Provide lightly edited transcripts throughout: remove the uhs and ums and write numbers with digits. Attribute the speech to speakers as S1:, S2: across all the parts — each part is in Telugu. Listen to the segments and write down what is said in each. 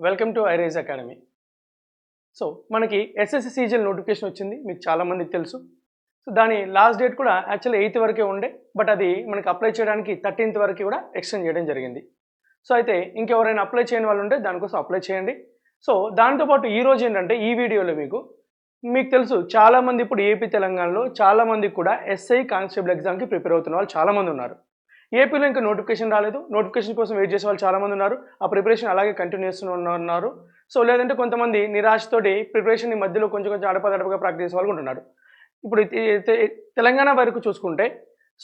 S1: Welcome to high rise academy. So మనకి ఎస్ఎస్సి సీజీఎల్ నోటిఫికేషన్ వచ్చింది, మీకు చాలామందికి తెలుసు. సో దాని లాస్ట్ డేట్ కూడా యాక్చువల్లీ 8th వరకే ఉండే, బట్ అది మనకి అప్లై చేయడానికి 13th వరకు కూడా ఎక్స్టెండ్ చేయడం జరిగింది. సో అయితే ఇంకెవరైనా అప్లై చేయని వాళ్ళు ఉంటే దానికోసం అప్లై చేయండి. సో దాంతోపాటు ఈరోజు ఏంటంటే ఈ వీడియోలో మీకు తెలుసు చాలామంది ఇప్పుడు ఏపీ తెలంగాణలో చాలామంది కూడా ఎస్ఐ కానిస్టేబుల్ ఎగ్జామ్కి ప్రిపేర్ అవుతున్న వాళ్ళు చాలామంది ఉన్నారు. ఏపీలో ఇంకా నోటిఫికేషన్ రాలేదు, నోటిఫికేషన్ కోసం వెయిట్ చేసే వాళ్ళు చాలామంది ఉన్నారు. ఆ ప్రిపరేషన్ అలాగే కంటిన్యూ చేస్తున్నారు. సో లేదంటే కొంతమంది నిరాశతోటి ప్రిపరేషన్ మధ్యలో కొంచెం అడపదడపగా ప్రాక్టీస్ చేసే వాళ్ళు ఉంటున్నారు. ఇప్పుడు తెలంగాణ వరకు చూసుకుంటే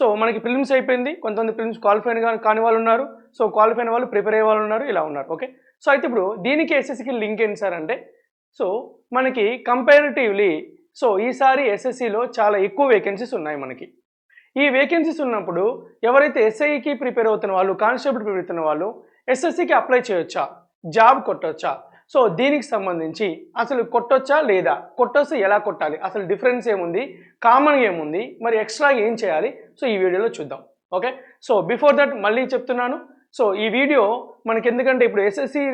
S1: సో మనకి ప్రిలిమ్స్ అయిపోయింది, కొంతమంది ప్రిలిమ్స్ క్వాలిఫై కాని వాళ్ళు ఉన్నారు, సో క్వాలిఫై అయిన వాళ్ళు ప్రిపేర్ అయ్యే వాళ్ళు ఉన్నారు, ఇలా ఉన్నారు. ఓకే, సో అయితే ఇప్పుడు దీనికి ఎస్ఎస్సికి లింక్ ఏంటి సార్ అంటే, సో మనకి కంపారిటివ్లీ సో ఈసారి ఎస్ఎస్సిలో చాలా ఎక్కువ వేకెన్సీస్ ఉన్నాయి మనకి. ఈ వేకెన్సీస్ ఉన్నప్పుడు ఎవరైతే ఎస్ఐకి ప్రిపేర్ అవుతున్న వాళ్ళు, కానిస్టేబుల్ ప్రిపేర్ అవుతున్న వాళ్ళు ఎస్ఎస్సికి అప్లై చేయొచ్చా, జాబ్ కొట్టొచ్చా, సో దీనికి సంబంధించి అసలు కొట్టొచ్చా లేదా, కొట్టొస్తే ఎలా కొట్టాలి, అసలు డిఫరెన్స్ ఏముంది, కామన్ ఏముంది, మరి ఎక్స్ట్రా ఏం చేయాలి, సో ఈ వీడియోలో చూద్దాం. ఓకే, సో బిఫోర్ దట్ మళ్ళీ చెప్తున్నాను, సో ఈ వీడియో మనకి ఎందుకంటే ఇప్పుడు ఎస్ఎస్సి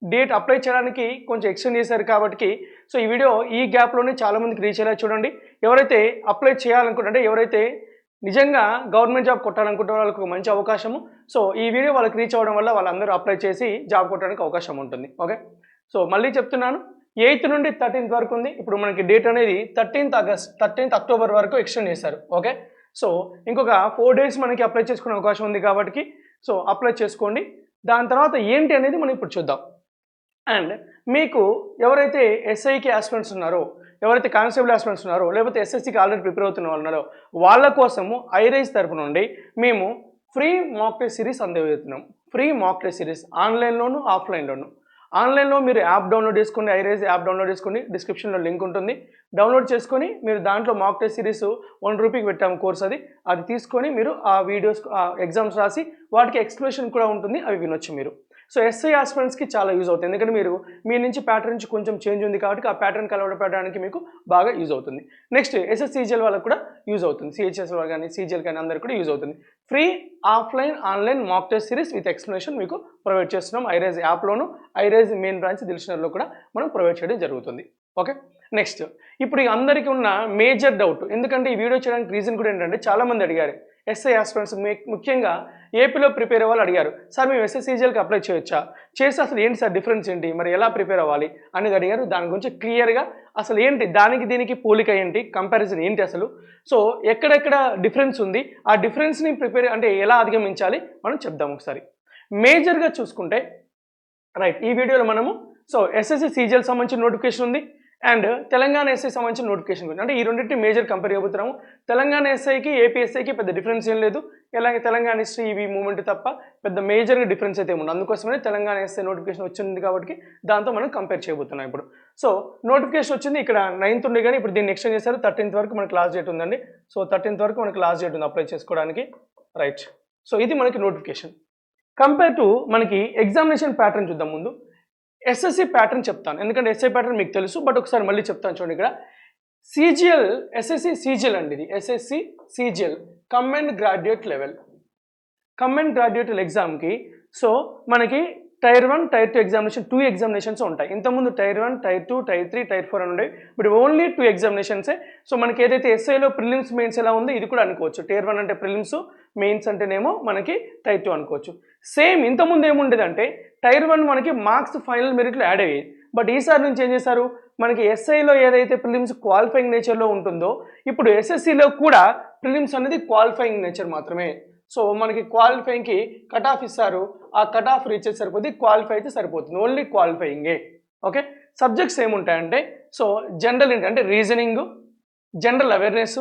S1: డేట్ అప్లై చేయడానికి కొంచెం ఎక్స్టెండ్ చేశారు కాబట్టి సో ఈ వీడియో ఈ గ్యాప్లోనే చాలామందికి రీచ్ అయ్యేలా చూడండి. ఎవరైతే అప్లై చేయాలనుకుంటే, ఎవరైతే నిజంగా గవర్నమెంట్ జాబ్ కొట్టాలనుకుంటే వాళ్ళకి ఒక మంచి అవకాశము. సో ఈ వీడియో వాళ్ళకి రీచ్ అవ్వడం వల్ల వాళ్ళందరూ అప్లై చేసి జాబ్ కొట్టడానికి అవకాశం ఉంటుంది. ఓకే, సో మళ్ళీ చెప్తున్నాను, 8th నుండి 13th వరకు ఉంది. ఇప్పుడు మనకి డేట్ అనేది 13th అక్టోబర్ వరకు ఎక్స్టెండ్ చేశారు. ఓకే, సో ఇంకొక 4 days మనకి అప్లై చేసుకునే అవకాశం ఉంది కాబట్టి సో అప్లై చేసుకోండి. దాని తర్వాత ఏంటి అనేది మనం ఇప్పుడు చూద్దాం. అండ్ మీకు ఎవరైతే ఎస్ఐకి ఆస్పిరెంట్స్ ఉన్నారో, ఎవరైతే కానిస్టేబుల్ ఆస్పిరెంట్స్ ఉన్నారో, లేకపోతే ఎస్ఎస్సికి ఆల్రెడీ ప్రిపేర్ అవుతున్న వాళ్ళు ఉన్నారో వాళ్ళ కోసము ఐరైజ్ తరపు నుండి మేము ఫ్రీ మాక్ టెస్ట్ సిరీస్ అందజేస్తున్నాం. ఫ్రీ మాక్ టెస్ట్ సిరీస్ ఆన్లైన్లోను ఆఫ్లైన్లోను. ఆన్లైన్లో మీరు యాప్ డౌన్లోడ్ చేసుకోండి, ఐరైజ్ యాప్ డౌన్లోడ్ చేసుకోండి, డిస్క్రిప్షన్లో లింక్ ఉంటుంది, డౌన్లోడ్ చేసుకొని మీరు దాంట్లో మాక్ టెస్ట్ సిరీస్ 1 రూపీకి పెట్టాము కోర్స్, అది తీసుకొని మీరు ఆ వీడియోస్ ఎగ్జామ్స్ రాసి వాటికి ఎక్స్ప్లెనేషన్ కూడా ఉంటుంది, అవి వినొచ్చు మీరు. సో ఎస్ఐ ఆస్పిరెంట్స్కి చాలా యూజ్ అవుతుంది, ఎందుకంటే మీ నుంచి ప్యాటర్న్ నుంచి కొంచెం చేంజ్ ఉంది కాబట్టి ఆ ప్యాటర్న్ కలవడపడడానికి మీకు బాగా యూజ్ అవుతుంది. నెక్స్ట్ ఎస్ఎస్సిజిఎల్ వాళ్ళకి కూడా యూజ్ అవుతుంది, సిహెచ్ఎస్ఎల్ వాళ్ళు కానీ సిజిఎల్ కానీ అందరికీ కూడా యూజ్ అవుతుంది. Free offline online mock test series with explanation మీకు ప్రొవైడ్ చేస్తున్నాం. ఐరైజ్ యాప్లోను, ఐరైజ్ మెయిన్ బ్రాంచ్ దిల్షనర్లో కూడా మనం ప్రొవైడ్ చేయడం జరుగుతుంది. ఓకే, నెక్స్ట్ ఇప్పుడు అందరికీ ఉన్న మేజర్ డౌట్, ఎందుకంటే ఈ వీడియో చేయడానికి రీజన్ కూడా ఏంటంటే చాలామంది అడిగారు, ఎస్ఐ ఆస్పిరెంట్స్ ముఖ్యంగా ఏపీలో ప్రిపేర్ అవ్వాలి అడిగారు, సార్ మేము ఎస్ఎస్సిజిఎల్కి అప్లై చేయొచ్చా, చేస్తే అసలు ఏంటి సార్ డిఫరెన్స్ ఏంటి, మరి ఎలా ప్రిపేర్ అవ్వాలి అనేది అడిగారు. దాని గురించి క్లియర్గా అసలు ఏంటి, దానికి దీనికి పోలిక ఏంటి, కంపారిజన్ ఏంటి అసలు, సో ఎక్కడెక్కడ డిఫరెన్స్ ఉంది, ఆ డిఫరెన్స్ని ఎలా అధిగమించాలి మనం చెప్దాం ఒకసారి. మేజర్గా చూసుకుంటే రైట్, ఈ వీడియోలో మనము సో ఎస్ఎస్సి సీజిఎల్ సంబంధించిన నోటిఫికేషన్ ఉంది అండ్ తెలంగాణ ఎస్ఐ సంబంధించిన నోటిఫికేషన్ గురించి, అంటే ఈ రెండింటిని మేజర్ కంపేర్ చేయబోతున్నాము. తెలంగాణ ఎస్ఐకి ఏపీ ఎస్ఐకి పెద్ద డిఫరెన్స్ ఏం లేదు, ఇలాగే తెలంగాణ హిస్టరీ ఇవి మూమెంట్ తప్ప పెద్ద మేజర్గా డిఫరెన్స్ అయితే ఉండదు. అందుకోసమే తెలంగాణ ఎస్ఐ నోటిఫికేషన్ వచ్చింది కాబట్టి దాంతో మనం కంపేర్ చేయబోతున్నాం ఇప్పుడు. సో నోటిఫికేషన్ వచ్చింది, ఇక్కడ 9th ఉండే కానీ ఇప్పుడు దీన్ని ఎక్స్టెండ్ చేశారు, 13th వరకు మనకి లాస్ట్ డేట్ ఉందండి. సో 13th వరకు మనకి లాస్ట్ డేట్ ఉంది అప్లై చేసుకోవడానికి. రైట్, సో ఇది మనకి నోటిఫికేషన్. కంపేర్ టు మనకి ఎగ్జామినేషన్ ప్యాటర్న్ చూద్దాం. ముందు ఎస్ఎస్సి ప్యాటర్న్ చెప్తాను, ఎందుకంటే ఎస్ఐ ప్యాటర్న్ మీకు తెలుసు, బట్ ఒకసారి మళ్ళీ చెప్తాను చూడండి. ఇక్కడ సిజిఎల్ ఎస్ఎస్సి సిజిఎల్ అండి, ఇది SSC CGL combined graduate level. Combined graduate ఎగ్జామ్కి సో మనకి టైర్ 1 టైర్ 2 ఎగ్జామినేషన్ 2 ఎగ్జామినేషన్స్ ఉంటాయి. ఇంతకుముందు టైర్ 1 టైర్ 2 టైర్ 3 టైర్ 4 అని ఉండేవి, బట్ ఓన్లీ 2 ఎగ్జామినేషన్సే. సో మనకి ఏదైతే ఎస్ఐలో ప్రిలిమ్స్ మెయిన్స్ ఎలా ఉందో ఇది కూడా అనుకోవచ్చు. టైర్ 1 అంటే ప్రిలిమ్స్, మెయిన్స్ అంటేనేమో మనకి టైర్ 2 అనుకోవచ్చు. సేమ్ ఇంతకుముందు ఏముండేదంటే టైర్ 1 మనకి మార్క్స్ ఫైనల్ మెరిట్లో యాడ్ అయ్యేది, బట్ ఈసారి నుంచి ఏం చేశారు, మనకి ఎస్ఐలో ఏదైతే ప్రిలిమ్స్ క్వాలిఫైయింగ్ నేచర్లో ఉంటుందో ఇప్పుడు ఎస్ఎస్సిలో కూడా ప్రిలిమ్స్ అనేది క్వాలిఫైయింగ్ నేచర్ మాత్రమే. సో మనకి క్వాలిఫైయింగ్కి కట్ ఆఫ్ ఇస్తారు, ఆ కట్ ఆఫ్ రీచ్ అయితే సరిపోతుంది, క్వాలిఫై అయితే సరిపోతుంది, ఓన్లీ క్వాలిఫైయింగే. ఓకే, సబ్జెక్ట్స్ ఏముంటాయంటే సో జనరల్ అంటే reasoning, general awareness,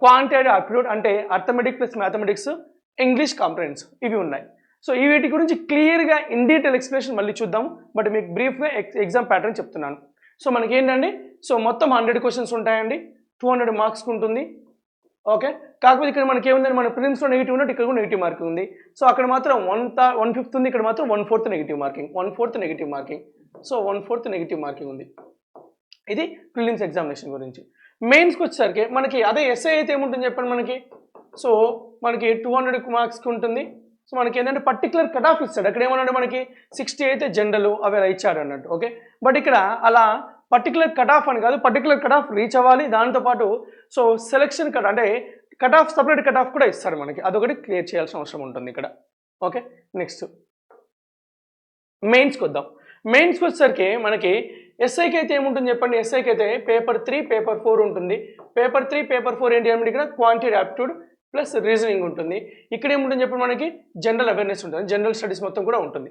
S1: quantitative aptitude అంటే arithmetic plus mathematics, English comprehension, ఇవి ఉన్నాయి. సో ఈ వీటి గురించి క్లియర్గా ఇన్ డీటెయిల్ ఎక్స్ప్లెనేషన్ మళ్ళీ చూద్దాం, బట్ మీకు బ్రీఫ్గా ఎగ్జామ్ ప్యాటర్న్ చెప్తున్నాను. సో మనకి ఏంటండి, సో మొత్తం 100 క్వశ్చన్స్ ఉంటాయండి, 200 మార్క్స్కి ఉంటుంది. ఓకే, కాకపోతే ఇక్కడ మనకి ఏముందండి, మన ప్రిలిమ్స్లో నెగిటివ్ ఉన్నట్టు ఇక్కడ కూడా నెగిటివ్ మార్కింగ్ ఉంది. సో అక్కడ మాత్రం 1/5 ఉంది, ఇక్కడ మాత్రం 1/4 negative marking, 1/4 negative marking, so 1/4 negative marking ఉంది. ఇది ప్రిలిమ్స్ ఎగ్జామినేషన్ గురించి. మెయిన్స్కి వచ్చేసరికి మనకి అదే ఎస్ఐ అయితే ఏముంటుంది చెప్పండి, మనకి సో మనకి 200 మార్క్స్కి ఉంటుంది. సో మనకి ఏంటంటే పర్టికులర్ కట్ ఆఫ్ ఇస్తాడు. అక్కడ ఏమన్నాడు మనకి 60 అయితే జనరల్ అవి అలా ఇచ్చాడు అన్నట్టు. ఓకే, బట్ ఇక్కడ అలా పర్టికులర్ కట్ ఆఫ్ అని కాదు, పర్టికులర్ కట్ ఆఫ్ రీచ్ అవ్వాలి, దాంతోపాటు సో సెలక్షన్ కట్ అంటే cut off separate cut off కూడా ఇస్తాడు మనకి, అదొకటి క్లియర్ చేయాల్సిన అవసరం ఉంటుంది ఇక్కడ. ఓకే, నెక్స్ట్ మెయిన్స్కి వద్దాం. మెయిన్స్కి వచ్చేసరికి మనకి ఎస్ఐకి అయితే ఏముంటుంది చెప్పండి. ఎస్ఐకి అయితే పేపర్ 3 పేపర్ 4 ఉంటుంది. పేపర్ 3 పేపర్ 4 ఏంటి అంటే ఇక్కడ క్వాంటిటీ యాప్టిట్యూడ్ ప్లస్ రీజనింగ్ ఉంటుంది. ఇక్కడ ఏముంటుంది చెప్పండి మనకి జనరల్ అవేర్నెస్ ఉంటుంది, జనరల్ స్టడీస్ మొత్తం కూడా ఉంటుంది.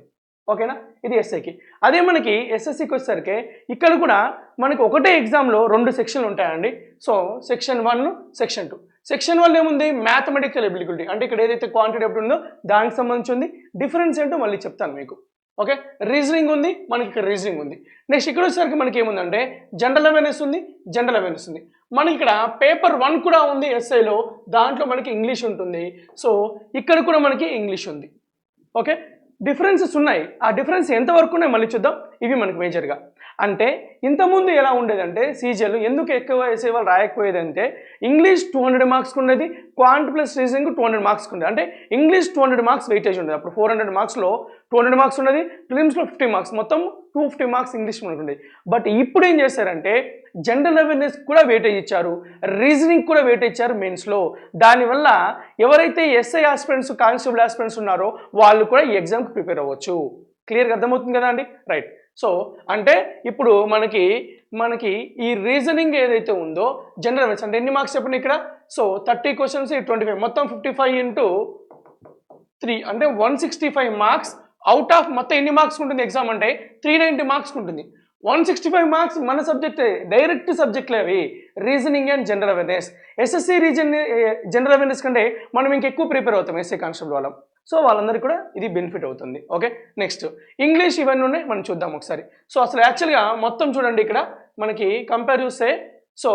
S1: ఓకేనా, ఇది ఎస్ఐకి. అదే మనకి ఎస్ఎస్సికి వచ్చేసరికి ఇక్కడ కూడా మనకి ఒకటే ఎగ్జామ్లో 2 సెక్షన్లు ఉంటాయండి. So section 1 section 2. సెక్షన్ 1 ఏముంది మ్యాథమెటికల్ ఎబిలిటీ, అంటే ఇక్కడ ఏదైతే క్వాంటిటీ యాప్టిట్యూడ్ ఉందో దానికి సంబంధించి ఉంది. డిఫరెన్స్ ఏంటో మళ్ళీ చెప్తాను మీకు. ఓకే, రీజనింగ్ ఉంది మనకి, ఇక్కడ రీజనింగ్ ఉంది. నెక్స్ట్ ఇక్కడ వచ్చేసరికి మనకి ఏముందంటే జనరల్ అవేర్నెస్ ఉంది, జనరల్ అవేర్నెస్ ఉంది. మనకి ఇక్కడ పేపర్ 1 కూడా ఉంది ఎస్ఐలో, దాంట్లో మనకి ఇంగ్లీష్ ఉంటుంది. సో ఇక్కడ కూడా మనకి ఇంగ్లీష్ ఉంది. ఓకే, డిఫరెన్సెస్ ఉన్నాయి. ఆ డిఫరెన్స్ ఎంతవరకు ఉన్నాయి మళ్ళీ చూద్దాం. ఇవి మనకి మేజర్గా అంటే ఇంతకుముందు ఎలా ఉండేదంటే సీజీఎల్ ఎందుకు ఎక్కువ వేసేవాళ్ళు రాయకపోయేదంటే ఇంగ్లీష్ 200 మార్క్స్కి ఉండేది, క్వాంట్ ప్లస్ రీజనింగ్ 200 మార్క్స్కి ఉండేది. అంటే ఇంగ్లీష్ 200 మార్క్స్ వెయిటేజ్ ఉండేది. అప్పుడు 400 మార్క్స్లో 200 మార్క్స్ ఉండేది, ప్రిలిమ్స్లో 50 మార్క్స్, మొత్తం 250 మార్క్స్ ఇంగ్లీష్ మనకు ఉండేది. బట్ ఇప్పుడు ఏం చేశారంటే జనరల్ అవేర్నెస్ కూడా వెయిటేజ్ ఇచ్చారు, రీజనింగ్ కూడా వెయిటేజ్ ఇచ్చారు మెయిన్స్లో. దానివల్ల ఎవరైతే ఎస్ఐ ఆస్పిరెంట్స్ కానిస్టేబుల్ ఆస్పిరెంట్స్ ఉన్నారో వాళ్ళు కూడా ఈ ఎగ్జామ్కి ప్రిపేర్ అవ్వచ్చు. క్లియర్గా అర్థమవుతుంది కదా అండి, రైట్. సో అంటే ఇప్పుడు మనకి ఈ రీజనింగ్ ఏదైతే ఉందో జనరల్ అవేర్నెస్ అంటే ఎన్ని మార్క్స్ చెప్పండి ఇక్కడ. సో 30 క్వశ్చన్స్ 25, మొత్తం 55 ఇంటూ 3 అంటే 165 మార్క్స్. అవుట్ ఆఫ్ మొత్తం ఎన్ని మార్క్స్ ఉంటుంది ఎగ్జామ్ అంటే 390 మార్క్స్ ఉంటుంది. 165 మార్క్స్ మన సబ్జెక్ట్, డైరెక్ట్ సబ్జెక్ట్లే అవి, reasoning and general awareness. SSC general awareness కంటే మనం ఇంకెక్కువ ప్రిపేర్ అవుతాం ఎస్ఐ కానిస్టేబుల్ వాళ్ళం. సో వాళ్ళందరికీ కూడా ఇది బెనిఫిట్ అవుతుంది. ఓకే, నెక్స్ట్ ఇంగ్లీష్ ఇవన్నీ ఉన్నాయి, మనం చూద్దాం ఒకసారి. సో అసలు యాక్చువల్గా మొత్తం చూడండి ఇక్కడ మనకి కంపేర్ చూస్తే so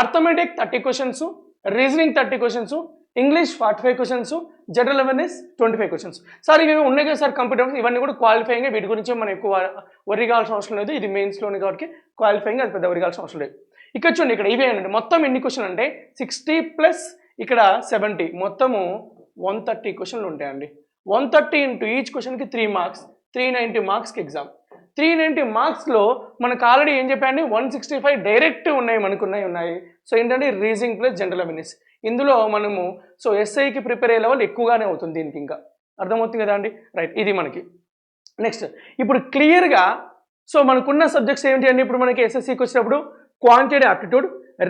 S1: arithmetic 30 questions, reasoning 30 questions, English 45 questions, general awareness 25 questions. Sir ఇవి ఉన్నాయి కదా సార్ కంప్యూటర్స్, ఇవన్నీ కూడా క్వాలిఫైయింగ్, వీటి గురించి మనం ఎక్కువ వరి కావాల్సిన అవసరం లేదు. ఇది మెయిన్స్లోని కాబట్టి క్వాలిఫైయింగ్, అది పెద్ద వరి కావాల్సిన అవసరం లేదు. ఇక్కడ చూడండి ఇక్కడ ఇవే అండి మొత్తం ఎన్ని క్వశ్చన్ అంటే 60 ప్లస్ ఇక్కడ 70, మొత్తము 130 క్వశ్చన్లు ఉంటాయండి. 130 ఇంటూ ఈచ్ క్వశ్చన్కి 3 మార్క్స్, 390 మార్క్స్కి ఎగ్జామ్. 390 మార్క్స్లో మనకు ఆల్రెడీ ఏం చెప్పండి 165 డైరెక్ట్ ఉన్నాయి, మనకు ఉన్నాయి. సో ఏంటంటే రీజనింగ్ ప్లస్ జనరల్ అవేర్నెస్. ఇందులో మనము సో ఎస్ఐకి ప్రిపేర్ అయ్యే లెవెల్ ఎక్కువగానే అవుతుంది దీనికి, ఇంకా అర్థమవుతుంది కదా అండి, రైట్. ఇది మనకి నెక్స్ట్ ఇప్పుడు క్లియర్గా సో మనకున్న సబ్జెక్ట్స్ ఏంటి అండి. ఇప్పుడు మనకి ఎస్ఎస్సికి వచ్చినప్పుడు quantity aptitude,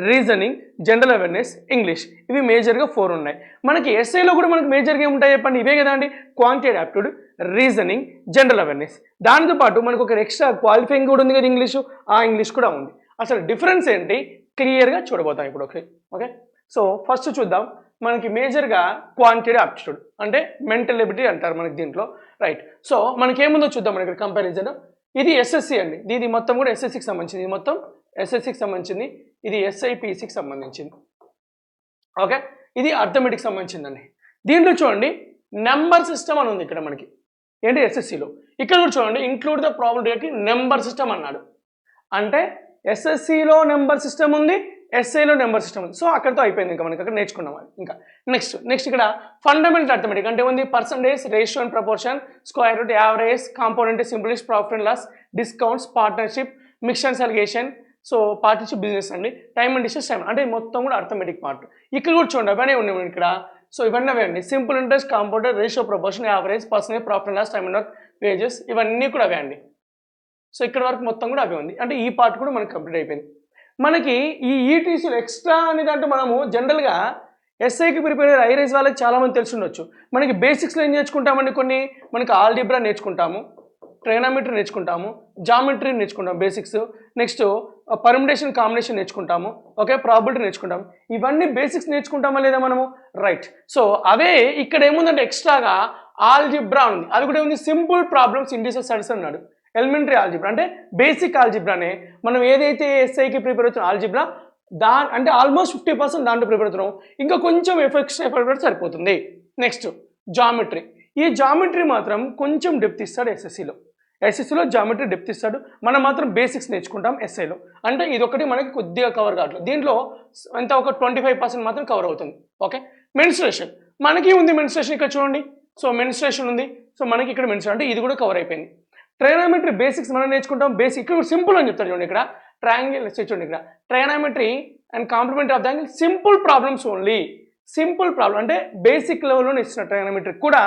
S1: reasoning, general awareness, English, ఇవి మేజర్గా 4 ఉన్నాయి. మనకి ఎస్ఐలో కూడా మనకి మేజర్గా ఏముంటాయి చెప్పండి, ఇవే కదా అండి, quantity aptitude, reasoning, general awareness. దాంతోపాటు మనకు ఒక ఎక్స్ట్రా క్వాలిఫైయింగ్ కూడా ఉంది కదా ఇంగ్లీషు, ఆ ఇంగ్లీష్ కూడా ఉంది. అసలు డిఫరెన్స్ ఏంటి క్లియర్గా చూడబోతాం ఇప్పుడు. ఓకే, సో ఫస్ట్ చూద్దాం. మనకి మేజర్గా క్వాంటిటీ యాప్టిట్యూడ్ అంటే మెంటల్ ఎబిలిటీ అంటారు మనకి దీంట్లో, రైట్. సో మనకి ఏముందో చూద్దాం. మన ఇక్కడ కంపారిజన్ ఇది ఎస్ఎస్సి అండి, ఇది మొత్తం కూడా ఎస్ఎస్సికి సంబంధించింది, ఇది మొత్తం ఎస్ఎస్సికి సంబంధించింది, ఇది ఎస్ఐపిసికి సంబంధించింది. ఓకే, ఇది అర్థమెటిక్ సంబంధించిందండి. దీంట్లో చూడండి నెంబర్ సిస్టమ్ అని ఉంది ఇక్కడ మనకి, ఏంటి ఎస్ఎస్సిలో. ఇక్కడ కూడా చూడండి ఇంక్లూడ్ ద ప్రాబిలిటీకి నెంబర్ సిస్టమ్ అన్నాడు. అంటే ఎస్ఎస్సిలో నెంబర్ సిస్టమ్ ఉంది, ఎస్ఐలో నెంబర్ సిస్టమ్ ఉంది. సో అక్కడితో అయిపోయింది, ఇంకా మనకి అక్కడ నేర్చుకున్నాం. ఇంకా నెక్స్ట్ ఇక్కడ ఫండమెంటల్ అర్థమెటిక్ అంటే ఉంది percentage, ratio and proportion, square root, average, component, simplest, profit and loss, discounts, partnership, mix and alligation, so partnership business అండి, టైమ్ అండ్ డిస్టెన్స్ టైం, అంటే మొత్తం కూడా అర్థమెటిక్ పార్ట్. ఇక్కడ కూడా చూడండి అవన్నీ ఉన్నాయి ఇక్కడ. సో ఇవన్నీ అవే అండి, simple interest, compounded, ratio, proportion, average, percentage, profit and loss, time and work, wages, ఇవన్నీ కూడా అవే అండి. సో ఇక్కడ వరకు మొత్తం కూడా అవే ఉంది, అంటే ఈ పార్ట్ కూడా మనకి కంప్లీట్ అయిపోయింది. మనకి ఈ ఈటీసీలో ఎక్స్ట్రా అనేది అంటే మనము జనరల్గా ఎస్ఐకి ప్రిపేర్ అయ్యే ఐరేజ్ వాళ్ళకి చాలామంది తెలిసి ఉండొచ్చు. మనకి బేసిక్స్లో ఏం నేర్చుకుంటామండి, కొన్ని మనకి ఆల్జిబ్రా నేర్చుకుంటాము, ట్రైనామెట్రీ నేర్చుకుంటాము, జామెట్రీ నేర్చుకుంటాం బేసిక్స్, నెక్స్ట్ పర్ముటేషన్ కాంబినేషన్ నేర్చుకుంటాము, ఓకే, ప్రాబిలిటీ నేర్చుకుంటాం. ఇవన్నీ బేసిక్స్ నేర్చుకుంటామా లేదా మనము, రైట్. సో అవే ఇక్కడ ఏముందంటే ఎక్స్ట్రాగా ఆల్జిబ్రా ఉంది, అది కూడా ఏముంది సింపుల్ ప్రాబ్లమ్స్ ఇండిసెస్ స్టడీస్ అన్నాడు. ఎలిమెంటరీ ఆల్జిబ్రా అంటే బేసిక్ ఆల్జిబ్రానే మనం ఏదైతే ఎస్ఐకి ప్రిపేర్ అవుతున్న ఆల్జిబ్రా అంటే ఆల్మోస్ట్ 50% దాంట్లో ప్రిపేర్ అవుతున్నాం, ఇంకా కొంచెం ఎఫెక్ట్ సరిపోతుంది. నెక్స్ట్ జామెట్రీ, ఈ జామెట్రీ మాత్రం కొంచెం డెప్త్ ఇస్తాడు ఎస్ఎస్సిలో జామెట్రీ డెప్త్ ఇస్తాడు, మనం మాత్రం బేసిక్స్ నేర్చుకుంటాం ఎస్ఐలో. అంటే ఇదొకటి మనకి కొద్దిగా కవర్ కావట్లేదు, దీంట్లో ఎంత ఒక 25% మాత్రం కవర్ అవుతుంది. ఓకే, మెన్స్ట్రుయేషన్ మనకి ఉంది, మెన్స్ట్రుయేషన్ ఇక్కడ చూడండి సో మెన్స్ట్రేషన్ ఉంది, సో మనకి ఇక్కడ మెన్స్ట్రేషన్ అంటే ఇది కూడా కవర్ అయిపోయింది. ట్రైనామెట్రీ బేసిక్స్ మనం నేర్చుకుంటాం. బేసిక్ ఇక్కడ సింపుల్ అని చెప్తారు చూడండి, ఇక్కడ ట్రయాంగిల్ చూడండి, ఇక్కడ trigonometry and complementary of the angle simple problems only. Simple problem అంటే బేసిక్ లెవెల్లోనే ఇస్తున్న ట్రైనామెట్రీ కూడా,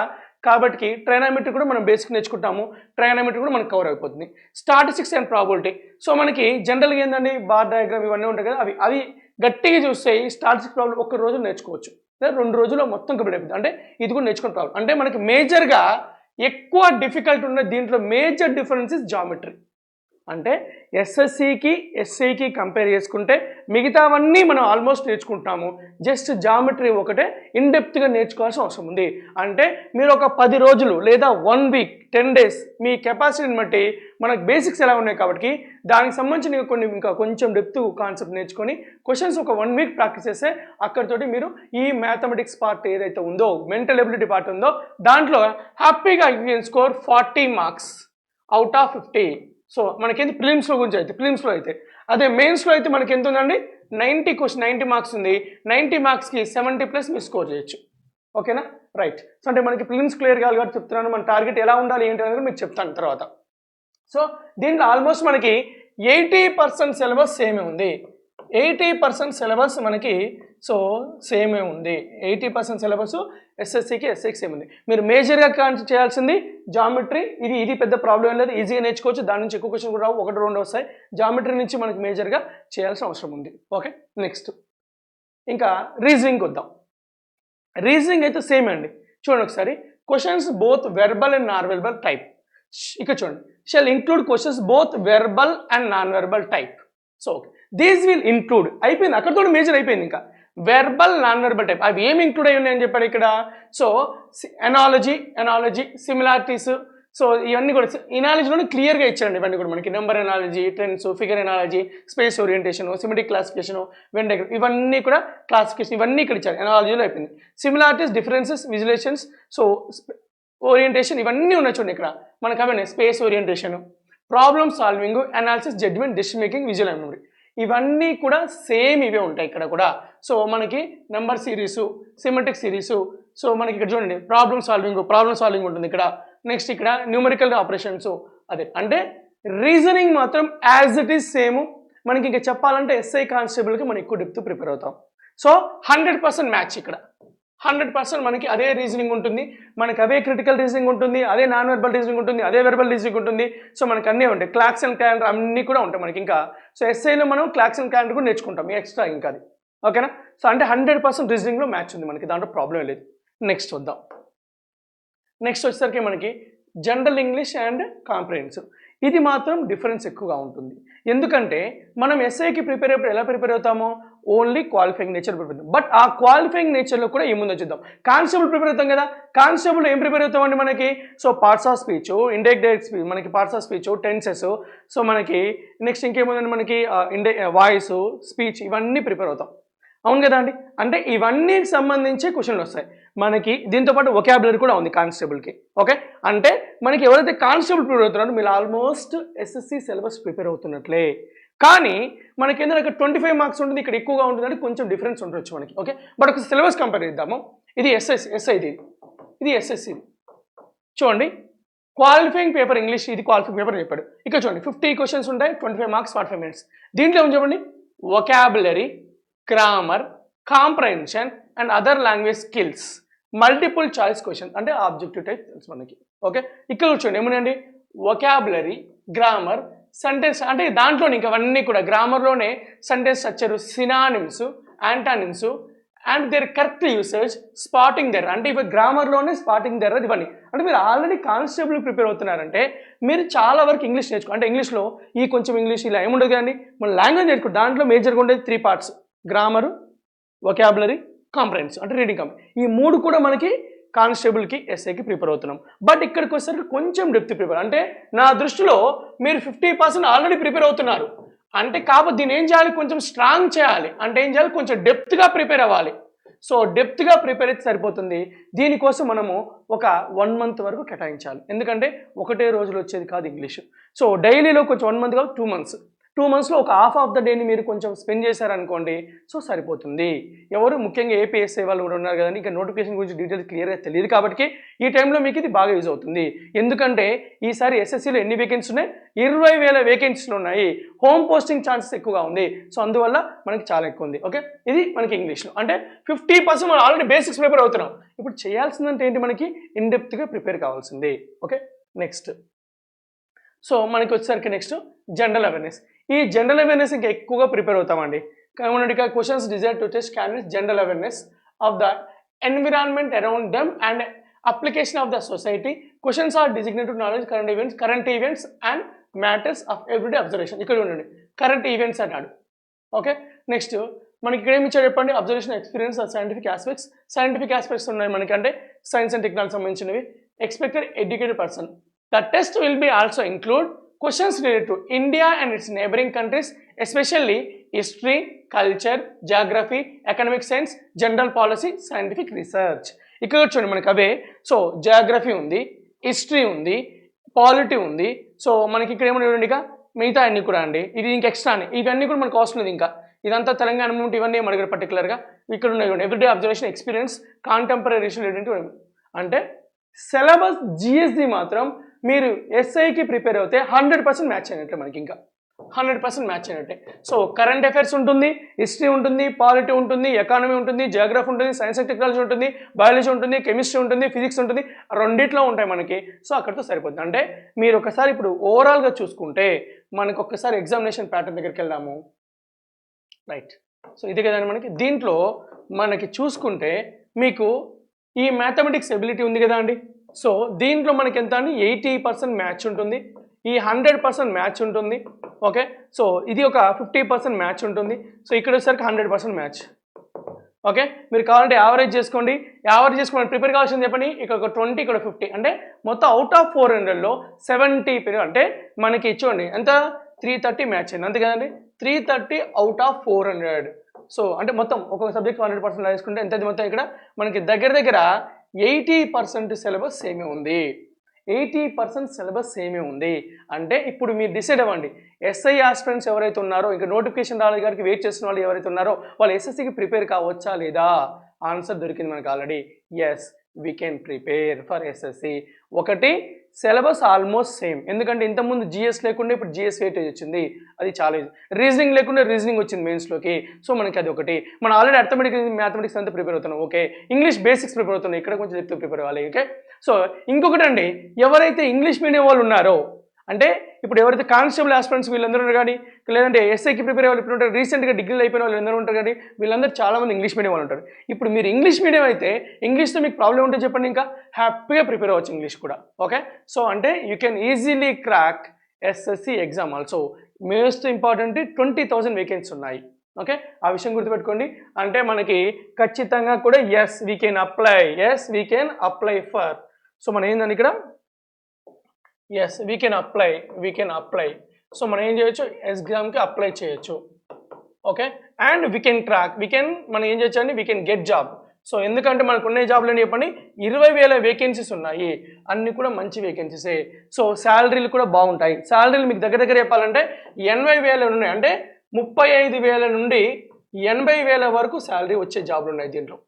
S1: కాబట్టి ట్రైనామెట్రీ కూడా మనం బేసిక్ నేర్చుకుంటాము, ట్రైనామెట్రీ కూడా మనకు కవర్ అయిపోతుంది. స్టాటిస్టిక్స్ అండ్ ప్రాబిలిటీ, సో మనకి జనరల్గా ఏంటండి బార్ డయాగ్రామ్ ఇవన్నీ ఉంటాయి కదా, అవి గట్టిగా చూస్తే స్టాటిస్టిక్స్ ప్రాబ్లం ఒక్క రోజు నేర్చుకోవచ్చు, లేదా 2 రోజుల్లో మొత్తం కంప్లీట్ అయిపోతుంది. అంటే ఇది కూడా నేర్చుకునే ప్రాబ్లం. అంటే మనకి మేజర్గా ఎక్కువ డిఫికల్ట్ ఉన్న దీంట్లో మేజర్ డిఫరెన్స్ ఇస్ జామెట్రీ. అంటే ఎస్ఎస్సికి ఎస్ఐకి కంపేర్ చేసుకుంటే మిగతావన్నీ మనం ఆల్మోస్ట్ నేర్చుకుంటాము, జస్ట్ జామెట్రీ ఒకటే ఇన్డెప్త్గా నేర్చుకోవాల్సిన అవసరం ఉంది. అంటే మీరు ఒక 10 రోజులు లేదా 1 వీక్ 10 days మీ కెపాసిటీని బట్టి మనకు బేసిక్స్ ఎలా ఉన్నాయి కాబట్టి దానికి సంబంధించిన ఇంకా కొంచెం డెప్త్ కాన్సెప్ట్ నేర్చుకొని క్వశ్చన్స్ ఒక 1 వీక్ ప్రాక్టీస్ చేస్తే అక్కడితోటి మీరు ఈ మ్యాథమెటిక్స్ పార్ట్ ఏదైతే ఉందో, మెంటల్ ఎబిలిటీ పార్ట్ ఉందో, దాంట్లో హ్యాపీగా you can score 40 marks out of 50. So మనకేంటి ప్రిలిమ్స్లో గురించి అయితే, ప్రిలిమ్స్లో అయితే. అదే మెయిన్స్లో అయితే మనకి ఎంత ఉందండి, 90 మార్క్స్ ఉంది. 90 మార్క్స్కి 70+ మీరు స్కోర్ చేయొచ్చు. ఓకేనా, రైట్. సో అంటే మనకి ప్రిలిమ్స్ క్లియర్ కావాలి కాబట్టి చెప్తున్నాను, మన టార్గెట్ ఎలా ఉండాలి ఏంటి అనేది మీకు చెప్తాను తర్వాత. సో దీంట్లో ఆల్మోస్ట్ మనకి 80% సిలబస్ సేమే ఉంది. 80% సిలబస్ మనకి సో సేమే ఉంది. 80% సిలబస్ ఎస్ఎస్సికి ఎస్ఐకి సేమ్ ఉంది. మీరు మేజర్గా చేయాల్సింది జామెట్రీ. ఇది పెద్ద ప్రాబ్లం ఏం లేదు, ఈజీగా నేర్చుకోవచ్చు. దాని నుంచి ఎక్కువ క్వశ్చన్ కూడా రావు, 1-2 వస్తాయి. జామెట్రీ నుంచి మనకి మేజర్గా చేయాల్సిన అవసరం ఉంది. ఓకే, నెక్స్ట్ ఇంకా రీజనింగ్కి వద్దాం. రీజనింగ్ అయితే సేమ్ అండి. చూడండి ఒకసారి, questions both verbal and non verbal type. ఇక్కడ చూడండి, shall include questions both verbal and non verbal type. So okay, these will include అయిపోయింది, అక్కడతో మేజర్ అయిపోయింది. ఇంకా వెర్బల్ నాన్ వెర్బల్ టైప్ అవి ఏమి ఇంక్లూడ్ అయి ఉన్నాయని చెప్పాడు ఇక్కడ. సో ఎనాలజీ సిమిలారిటీస్, సో ఇవన్నీ కూడా ఎనాలజీలోనే క్లియర్గా ఇచ్చారండి. ఇవన్నీ కూడా మనకి number analogy, trends, figure analogy, space orientation, symmetric classification, Venn diagram, ఇవన్నీ కూడా క్లాసిఫికేషన్ ఇవన్నీ ఇక్కడ ఇచ్చారు. ఎనాలజీలో అయిపోయింది. Similarities, differences, visualisations, so orientation ఇవన్నీ ఉన్నాయి చూడండి. ఇక్కడ మనకు అవన్నీ space orientation, problem solving, analysis, judgement, decision making, visual memory, ఇవన్నీ కూడా సేమ్ ఇవే ఉంటాయి ఇక్కడ కూడా. సో మనకి number series, symmetric series, so మనకి ఇక్కడ చూడండి ప్రాబ్లమ్ సాల్వింగ్ ఉంటుంది ఇక్కడ. నెక్స్ట్ ఇక్కడ న్యూమరికల్ ఆపరేషన్స్, అదే అంటే రీజనింగ్ మాత్రం యాజ్ ఇట్ ఈస్ సేమ్. మనకి ఇంకా చెప్పాలంటే ఎస్ఐ కానిస్టేబుల్కి మనం ఎక్కువ డెప్త్ ప్రిపేర్ అవుతాం. సో 100% మ్యాచ్ ఇక్కడ. 100% మనకి అదే రీజనింగ్ ఉంటుంది, మనకి అవే క్రిటికల్ రీజనింగ్ ఉంటుంది, అదే నాన్ వెర్బల్ రీజనింగ్ ఉంటుంది, అదే వెర్బల్ రీజనింగ్ ఉంటుంది. సో మనకి అన్నీ ఉంటాయి, క్లాక్స్ అండ్ క్యాలెండర్ అన్నీ కూడా ఉంటాయి మనకి. ఇంకా సో ఎస్ఐలో మనం క్లాక్స్ అండ్ క్యాలెండర్ కూడా నేర్చుకుంటాం ఎక్స్ట్రా ఇంకా అది. ఓకేనా, సో అంటే 100% రీజనింగ్లో మ్యాచ్ ఉంది మనకి, దాంట్లో ప్రాబ్లం లేదు. నెక్స్ట్ వద్దాం. నెక్స్ట్ వచ్చేసరికి మనకి జనరల్ ఇంగ్లీష్ అండ్ కాంప్రహెన్సివ్. ఇది మాత్రం డిఫరెన్స్ ఎక్కువగా ఉంటుంది. ఎందుకంటే మనం ఎస్ఐకి ప్రిపేర్ అయ్యేప్పుడు ఎలా ప్రిపేర్ అవుతామో ఓన్లీ క్వాలిఫైయింగ్ నేచర్ ప్రిపేర్ అవుతాం. బట్ ఆ క్వాలిఫైయింగ్ నేచర్లో కూడా ఏముందో చూద్దాం. కానిస్టేబుల్ ప్రిపేర్ అవుతాం కదా, కానిస్టేబుల్ ఏం ప్రిపేర్ అవుతామండి మనకి. So parts of speech, indirect speech, మనకి parts of speech, tenses, so మనకి నెక్స్ట్ ఇంకేముందండి మనకి వాయిస్, స్పీచ్, ఇవన్నీ ప్రిపేర్ అవుతాం. అవును కదా అండి. అంటే ఇవన్నీకి సంబంధించి క్వశ్చన్లు వస్తాయి మనకి. దీంతోపాటు వొకాబులరీ కూడా ఉంది కానిస్టేబుల్కి. ఓకే, అంటే మనకి ఎవరైతే కానిస్టేబుల్ ప్రిపేర్ అవుతున్నారో మీరు ఆల్మోస్ట్ ఎస్ఎస్సి సిలబస్ ప్రిపేర్ అవుతున్నట్లే. కానీ మనకి ఏంటంటే ఇక్కడ 25 మార్క్స్ ఉంటుంది, ఇక్కడ ఎక్కువగా ఉంటుందంటే కొంచెం డిఫరెన్స్ ఉండొచ్చు మనకి. ఓకే, బట్ ఒక సిలబస్ కంపేర్ చేద్దాము. ఇది ఎస్ఐది, ఇది ఎస్ఎస్సి. చూడండి, క్వాలిఫైయింగ్ పేపర్ ఇంగ్లీష్, ఇది క్వాలిఫైయింగ్ పేపర్ చెప్పాడు. ఇక్కడ చూడండి 50 క్వశ్చన్స్ ఉంటాయి, 25 మార్క్స్ 45 minutes. దీంట్లో ఏమని చెప్పండి, vocabulary, grammar, comprehension and other language skills, multiple choice question అంటే ఆబ్జెక్టివ్ టైప్ తెలుసు మనకి. ఓకే, ఇక్కడ చూడండి ఏమున్నాయండి, వొకాబులరీ, గ్రామర్, సెంటెన్స్, అంటే దాంట్లో ఇంకా అవన్నీ కూడా గ్రామర్లోనే sentence structure, synonyms, antonyms and their correct usage, spotting there, అంటే ఇప్పుడు గ్రామర్లోనే స్పాటింగ్ దెర్ ఇవన్నీ. అంటే మీరు ఆల్రెడీ కానిస్టేబుల్ ప్రిపేర్ అవుతున్నారంటే మీరు చాలా వరకు ఇంగ్లీష్ నేర్చుకో. అంటే ఇంగ్లీష్లో ఈ కొంచెం ఇంగ్లీష్ ఇలా ఏముండదు కానీ మన లాంగ్వేజ్ నేర్చుకో. దాంట్లో మేజర్గా ఉండేది 3 parts, గ్రామరు, వొకాబులరీ, కాంప్రహెన్సివ్ అంటే రీడింగ్ కాంప్రహెన్సివ్. ఈ 3 కూడా మనకి కానిస్టేబుల్కి ఎస్ఐకి ప్రిపేర్ అవుతున్నాం. బట్ ఇక్కడికి వచ్చేసరికి కొంచెం డెప్త్ ప్రిపేర్. అంటే నా దృష్టిలో మీరు 50% ఆల్రెడీ ప్రిపేర్ అవుతున్నారు అంటే, కాబట్టి దీన్ని ఏం చేయాలి, కొంచెం స్ట్రాంగ్ చేయాలి. అంటే ఏం చేయాలి, కొంచెం డెప్త్గా ప్రిపేర్ అవ్వాలి. సో డెప్త్గా ప్రిపేర్ అయితే సరిపోతుంది. దీనికోసం మనము ఒక 1 month వరకు కేటాయించాలి. ఎందుకంటే ఒకటే రోజులు వచ్చేది కాదు ఇంగ్లీష్. సో డైలీలో కొంచెం 1 month కాదు 2 months. 2 మంత్స్లో ఒక హాఫ్ ఆఫ్ ద డేని మీరు కొంచెం స్పెండ్ చేశారనుకోండి, సో సరిపోతుంది. ఎవరు ముఖ్యంగా ఏపీఎస్ఐ వాళ్ళు కూడా ఉన్నారు కదండి, ఇంకా నోటిఫికేషన్ గురించి డీటెయిల్స్ క్లియర్గా తెలియదు కాబట్టి ఈ టైంలో మీకు ఇది బాగా యూజ్ అవుతుంది. ఎందుకంటే ఈసారి ఎస్ఎస్సిలో ఎన్ని వేకెన్సీస్ ఉన్నాయి? 20,000 వేకెన్సీలు ఉన్నాయి. హోమ్ పోస్టింగ్ ఛాన్సెస్ ఎక్కువగా ఉంది. సో అందువల్ల మనకి చాలా ఎక్కువ ఉంది. ఓకే, ఇది మనకి ఇంగ్లీష్లో అంటే 50% మనం ఆల్రెడీ బేసిక్స్ ప్రిపేర్ అవుతున్నాం. ఇప్పుడు చేయాల్సిందంటే ఏంటి? మనకి ఇన్డెప్త్గా ప్రిపేర్ కావాల్సింది. ఓకే, నెక్స్ట్ సో మనకి వచ్చేసరికి నెక్స్ట్ జనరల్ అవేర్నెస్. ఈ జనరల్ అవేర్నెస్ ఇంకా ఎక్కువగా ప్రిపేర్ అవుతామండి. కాబట్టి క్వశ్చన్స్ డిజైర్ to test candidates general awareness of the environment around them and application of the society. Questions are designated knowledge current events and matters of everyday observation. ఇక్కడ ఉండండి, కరెంట్ ఈవెంట్స్ అన్నాడు. ఓకే, నెక్స్ట్ మనకి ఇక్కడ ఏమి ఇచ్చాడు చెప్పండి? Observation, experience, scientific aspects. Scientific aspects ఉన్నాయి మనకి, అంటే సైన్స్ అండ్ టెక్నాలజీ సంబంధించినవి. Expected educated person. The test will be also include questions related to India and its neighboring countries, especially history, culture, geography, economic science, general policy, scientific research. ఇక్కడ చూడండి మనకి అవే. సో జాగ్రఫీ ఉంది, హిస్టరీ ఉంది, పాలిటీ ఉంది. సో మనకి ఇక్కడ ఏమన్నా ఇక మిగతా అన్ని కూడా అండి, ఇది ఇంకా ఎక్స్ట్రా అని, ఇవన్నీ కూడా మనకు అవసరం లేదు. ఇంకా ఇదంతా తెలంగాణ మూమెంట్ ఇవన్నీ అడిగారు పర్టికులర్గా. ఇక్కడ ఉన్నాయి ఎవ్రీడే అబ్జర్వేషన్, ఎక్స్పీరియన్స్, కాంటెంపరీ అంటే సిలబస్ జిఎస్డి మాత్రం మీరు ఎస్ఐకి ప్రిపేర్ అవుతే 100% మ్యాచ్ అయినట్టే, మనకి ఇంకా 100% మ్యాచ్ అయినట్టే. సో కరెంట్ అఫైర్స్ ఉంటుంది, హిస్టరీ ఉంటుంది, పాలిటీ ఉంటుంది, ఎకానమీ ఉంటుంది, జియోగ్రఫీ ఉంటుంది, సైన్స్ అండ్ టెక్నాలజీ ఉంటుంది, బయాలజీ ఉంటుంది, కెమిస్ట్రీ ఉంటుంది, ఫిజిక్స్ ఉంటుంది, రెండిట్లో ఉంటాయి మనకి. సో అక్కడితో సరిపోతుంది. అంటే మీరు ఒకసారి ఇప్పుడు ఓవరాల్గా చూసుకుంటే మనకు ఒక్కసారి ఎగ్జామినేషన్ ప్యాటర్న్ దగ్గరికి వెళ్దాము. రైట్, సో ఇది కదండి మనకి. దీంట్లో మనకి చూసుకుంటే మీకు ఈ మ్యాథమెటిక్స్ ఎబిలిటీ ఉంది కదా అండి. సో దీంట్లో మనకి ఎంత అండి? 80% మ్యాచ్ ఉంటుంది, ఈ 100% మ్యాచ్ ఉంటుంది. ఓకే, సో ఇది ఒక 50% మ్యాచ్ ఉంటుంది. సో ఇక్కడ వచ్చేసరికి 100% మ్యాచ్. ఓకే, మీరు కావాలంటే యావరేజ్ చేసుకోండి. యావరేజ్ చేసుకోండి, ప్రిపేర్ కావాల్సింది చెప్పండి. ఇక్కడ ఒక 20, ఇక్కడ 50, అంటే మొత్తం అవుట్ ఆఫ్ 400లో 70 అంటే మనకి చూడండి ఎంత 330 మ్యాచ్ అయింది, అంతే కదండి. 330 అవుట్ ఆఫ్ 400. సో అంటే మొత్తం ఒక్కొక్క సబ్జెక్ట్ 100% వేసుకుంటే ఎంత మొత్తం ఇక్కడ మనకి దగ్గర 80% సిలబస్ సేమే ఉంది. 80% సిలబస్ సేమే ఉంది. అంటే ఇప్పుడు మీరు డిసైడ్ అవ్వండి, ఎస్ఐ ఆస్పిరెంట్స్ ఎవరైతే ఉన్నారో, ఇంకా నోటిఫికేషన్ రావాలి గారికి వెయిట్ చేస్తున్న వాళ్ళు ఎవరైతే ఉన్నారో వాళ్ళు ఎస్ఎస్సికి ప్రిపేర్ కావచ్చా లేదా? ఆన్సర్ దొరికింది మనకు already. Yes, we can prepare for SSC. ఒకటి, సిలబస్ ఆల్మోస్ట్ సేమ్, ఎందుకంటే ఇంతకుముందు జిఎస్ లేకుండా ఇప్పుడు జిఎస్ వెయిటేజ్ వచ్చింది, అది చాలా ఈజీ. రీజనింగ్ లేకుండా రీజనింగ్ వచ్చింది మెయిన్స్లోకి. సో మనకి అది ఒకటి. మనం ఆల్రెడీ అర్థమెటిక్, మ్యాథమెటిక్స్ అంతా ప్రిపేర్ అవుతున్నాం. ఓకే, ఇంగ్లీష్ బేసిక్స్ ప్రిపేర్ అవుతున్నాం, ఇక్కడ కొంచెం చెప్తూ ప్రిపేర్ అవ్వాలి. ఓకే, సో ఇంకొకటి అండి, ఎవరైతే ఇంగ్లీష్ మీడియం వాళ్ళు ఉన్నారో, అంటే ఇప్పుడు ఎవరైతే కానిస్టేబుల్ ఆస్పిరెంట్స్ వీళ్ళందరూ కానీ, లేదంటే ఎస్ఐకి ప్రిపేర్ అయ్యే వాళ్ళు ఉంటారు, రీసెంట్గా డిగ్రీలు అయిపోయిన వాళ్ళు అందరూ ఉంటారు కానీ, వీళ్ళందరూ చాలామంది ఇంగ్లీష్ మీడియం వాళ్ళు ఉంటారు. ఇప్పుడు మీరు ఇంగ్లీష్ మీడియం అయితే ఇంగ్లీష్తో మీకు ప్రాబ్లం ఉంటే చెప్పండి, ఇంకా హ్యాపీగా ప్రిపేర్ అవ్వచ్చు ఇంగ్లీష్ కూడా. ఓకే, సో అంటే you can easily crack SSC exam also. Most important 20,000 vacancy ఉన్నాయి. ఓకే, ఆ విషయం గుర్తుపెట్టుకోండి. అంటే మనకి ఖచ్చితంగా కూడా as we can apply for. So మనం ఏంటంటే ఇక్కడ as we can apply. So మనం ఏం చేయొచ్చు? ఎగ్జామ్కి అప్లై చేయొచ్చు. Okay, and we can crack, మనం ఏం చేయొచ్చు అండి? We can get job. So ఎందుకంటే మనకు ఉన్న జాబ్లు అని చెప్పండి 20,000 వేకెన్సీస్ ఉన్నాయి, అన్ని కూడా మంచి వేకెన్సీసే. సో శాలరీలు కూడా బాగుంటాయి. శాలరీలు మీకు దగ్గర చెప్పాలంటే 80,000 ఉన్నాయి, అంటే 35,000 నుండి 80,000 వరకు శాలరీ వచ్చే జాబ్లు ఉన్నాయి దీంట్లో.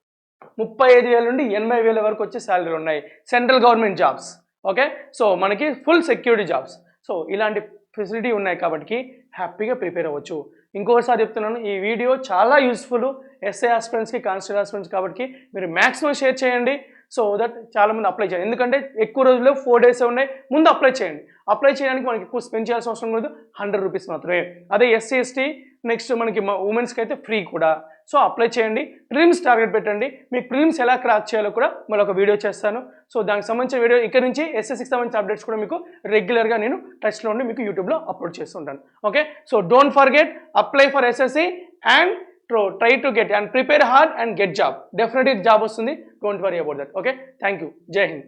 S1: 35,000 నుండి 80,000 వరకు వచ్చే శాలరీలు ఉన్నాయి, central government jobs. Okay, so మనకి ఫుల్ సెక్యూరిటీ జాబ్స్. సో ఇలాంటి ఫెసిలిటీ ఉన్నాయి కాబట్టి హ్యాపీగా ప్రిపేర్ అవ్వచ్చు. ఇంకోసారి చెప్తున్నాను, ఈ వీడియో చాలా యూస్ఫుల్ ఎస్ఐ ఆస్పిరెంట్స్కి, కానిస్టేబుల్ ఆస్పిరెంట్స్ కాబట్టి మీరు మ్యాక్సిమం షేర్ చేయండి. సో దట్ చాలామంది అప్లై చేయండి, ఎందుకంటే ఎక్కువ రోజుల్లో 4 days ఉన్నాయి, ముందు అప్లై చేయండి. అప్లై చేయడానికి మనకి ఎక్కువ స్పెండ్ చేయాల్సిన అవసరం లేదు, 100 రూపీస్ మాత్రమే. అదే ఎస్సీ ఎస్టీ నెక్స్ట్ మనకి ఉమెన్స్కి అయితే ఫ్రీ కూడా. సో అప్లై చేయండి, ప్రిలిమ్స్ టార్గెట్ పెట్టండి. మీకు ప్రిలిమ్స్ ఎలా క్రాక్ చేయాలో కూడా మరొక వీడియో చేస్తాను. సో దానికి సంబంధించిన వీడియో ఇక్కడ నుంచి ఎస్ఎస్సికి సంబంధించిన అప్డేట్స్ కూడా మీకు రెగ్యులర్గా నేను టచ్లో ఉండి మీకు యూట్యూబ్లో అప్లోడ్ చేస్తుంటాను. Okay, so don't forget, apply for SSC and try to get and prepare hard and get job. Definitely job వస్తుంది, don't worry about that. Okay, thank you. Jai Hind.